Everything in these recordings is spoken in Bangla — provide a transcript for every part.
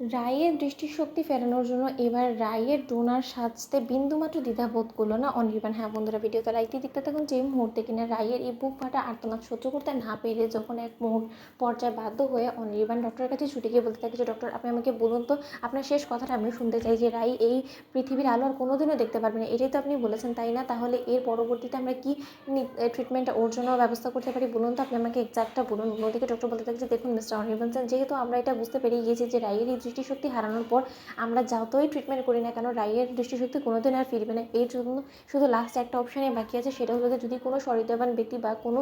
রায়ের দৃষ্টিশক্তি ফেরানোর জন্য এবার রায়ের ডোনার সাজতে বিন্দুমাত্র দ্বিধাবোধ করলো না অনির্বাণ। হ্যাঁ বন্ধুরা, ভিডিওতে লাইক দিয়ে দেখতে থাকুন। যে মুহূর্তে কিনা রায়ের এই বুক ফাটা আর্তনাদ সহ্য করতে না পেরে যখন এক পর্যায়ে বাধ্য হয়ে অনির্বাণ ডক্টরের কাছে ছুটে গিয়ে বলতে থাকে যে ডক্টর, আপনি আমাকে বলুন তো আপনার শেষ কথাটা আমি শুনতে চাই, যে রায় এই পৃথিবীর আলো আর কোনোদিনও দেখতে পারবে না, এটাই তো আপনি বলেছেন তাই না? তাহলে এর পরবর্তীতে আমরা কি ট্রিটমেন্ট ওর জন্য ব্যবস্থা করতে পারি বলুন তো, আপনি আমাকে এক্সাক্টটা বলুন। অন্যদিকে ডক্টর বলতে থাকে যে দেখুন মিস্টার অনির্বাণ, যেহেতু আমরা এটা বুঝতে পেরে গিয়েছি যে রায়ের এই দৃষ্টিশক্তি হারানোর পর আমরা যতই ট্রিটমেন্ট করি না কেন রায়ের দৃষ্টিশক্তি কোনোদিন আর ফিরবে না। এর জন্য শুধু লাস্ট একটা অপশানে বাকি আছে, সেটা হলো যে যদি কোনো সহৃদয়বান ব্যক্তি বা কোনো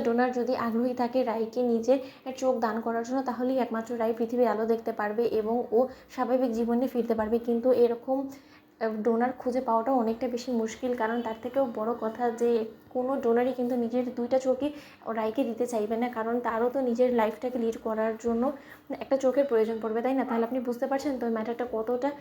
ডোনার যদি আগ্রহী থাকে রায়কে নিজের চোখ দান করার জন্য, তাহলেই একমাত্র রায় পৃথিবীর আলো দেখতে পারবে এবং ও স্বাভাবিক জীবনে ফিরতে পারবে। কিন্তু এরকম ডোনার খুঁজে পাওয়াটা অনেকটা বেশি মুশকিল, কারণ তার থেকেও বড় কথা যে কোনো ডোনারই কিন্তু নিজের দুইটা চোখই রায়কে দিতে চাইবে না, কারণ তারও তো নিজের লাইফটাকে লিড করার জন্য একটা চোখের প্রয়োজন পড়বে, তাই না? তাহলে আপনি বুঝতে পারছেন তো ম্যাটারটা কতটা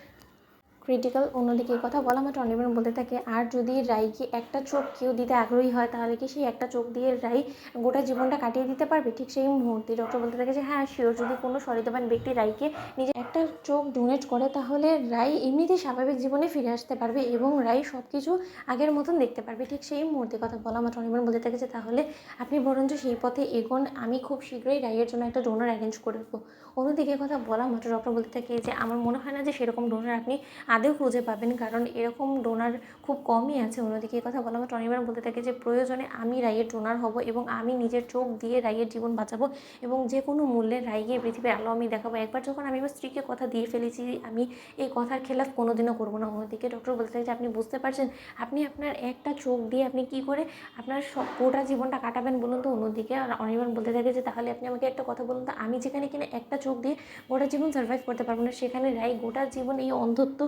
ক্রিটিক্যাল। অন্যদিকে কথা বলা মাত্র অনির্বাণ বলতে থাকে, আর যদি রায়কে একটা চোখ কেউ দিতে আগ্রহী হয় তাহলে কি সেই একটা চোখ দিয়ে রায় গোটা জীবনটা কাটিয়ে দিতে পারবে? ঠিক সেই মুহূর্তে ডক্টর বলতে থাকে যে হ্যাঁ শিওর, যদি কোনো সহৃদয়বান ব্যক্তি রায়কে নিজে একটা চোখ ডোনেট করে তাহলে রায় এমনিতেই স্বাভাবিক জীবনে ফিরে আসতে পারবে এবং রায় সব কিছু আগের মতন দেখতে পারবে। ঠিক সেই মুহূর্তে কথা বলা মাত্র অনির্বাণ বলতে থাকে যে তাহলে আপনি বরঞ্চ সেই পথে এগোন, আমি খুব শীঘ্রই রায়ের জন্য একটা ডোনার অ্যারেঞ্জ করে দেবো। অন্যদিকে কথা বলা মাত্র ডক্টর বলতে থাকে যে আমার মনে হয় না যে সেরকম ডোনার আপনি আদেও খুঁজে পাবেন, কারণ এরকম ডোনার খুব কমই আছে। অন্যদিকে কথা বলা মাত্র অনির্বাণ বলতে থাকে যে প্রয়োজনে আমি রায়ের ডোনার হব এবং আমি নিজের চোখ দিয়ে রায়ের জীবন বাঁচাবো এবং যে কোনো মূল্যে রায়কে পৃথিবীর আলো আমি দেখাবো। একবার যখন আমি আমার স্ত্রীকে কথা দিয়ে ফেলেছি, আমি এই কথার খেলাফ কোনোদিনও করবো না। অন্যদিকে ডক্টর বলতে থাকে যে আপনি বুঝতে পারছেন আপনি আপনার একটা চোখ দিয়ে আপনি কী করে আপনার সব গোটা জীবনটা কাটাবেন বলুন তো? অন্যদিকে অনির্বাণ বলতে থাকে যে তাহলে আপনি আমাকে একটা কথা বলুন তো, আমি যেখানে কিনা একটা চোখ দিয়ে গোটা জীবন সার্ভাইভ করতে পারবো না, সেখানে রায় গোটা জীবন এই অন্ধত্ব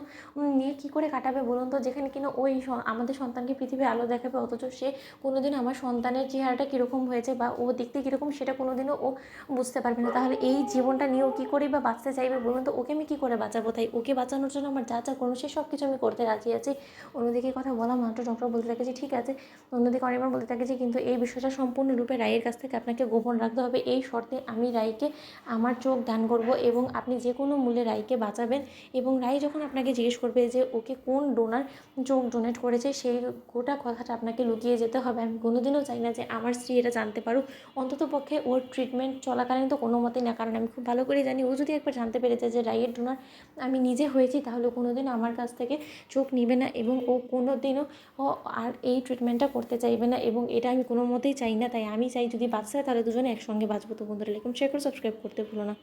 নিয়ে কী করে কাটাবে বলুন তো? যেখানে কিনা ওই আমাদের সন্তানকে পৃথিবীর আলো দেখাবে, অথচ সে কোনোদিনও আমার সন্তানের চেহারাটা কীরকম হয়েছে বা ও দেখতে কীরকম সেটা কোনোদিনও ও বুঝতে পারবে না। তাহলে এই জীবনটা নিয়ে ও কী করেই বা বাঁচতে চাইবে বলুন তো? ওকে আমি কী করে বাঁচাবো? তাই ওকে বাঁচানোর জন্য আমার যা যা করুন সে সব কিছু আমি করতে রাজি আছি। অন্যদিকে কথা বলা মাত্র ডক্টর বলতে থাকে যে ঠিক আছে। অন্যদিকে অনির্বাণ বলতে থাকে যে কিন্তু এই বিষয়টা সম্পূর্ণরূপে রায়ের কাছ থেকে আপনাকে গোপন রাখতে হবে, এই শর্তে আমি রায়কে আমার চোখ দান করব এবং আপনি যে কোনো মূল্যে রায়কে বাঁচাবেন। এবং রায় যখন আপনাকে জিজ্ঞেস করবে যে ওকে কোন ডোনার চোখ ডোনেট করেছে, সেই গোটা কথাটা আপনাকে লুকিয়ে যেতে হবে। আমি কোনোদিনও চাই না যে আমার স্ত্রী এটা জানতে পারুক, অন্তত পক্ষে ওর ট্রিটমেন্ট চলাকালীন তো কোনো মতেই না, কারণ আমি খুব ভালো করে জানি ও যদি একবার জানতে পেরেছে যে রায়ের ডোনার আমি নিজে হয়েছি, তাহলে কোনোদিনও আমার কাছ থেকে চোখ নিবে না এবং ও কোনোদিনও আর এই ট্রিটমেন্টটা করতে চাইবে না এবং এটা আমি কোনো মতেই চাই না। তাই আমি চাই যদি বাঁচতে হয় তাহলে দুজনে একসঙ্গে বাঁচবো। তো বন্ধুরা, লাইক শেয়ার করে সাবস্ক্রাইব করতে ভুলো না।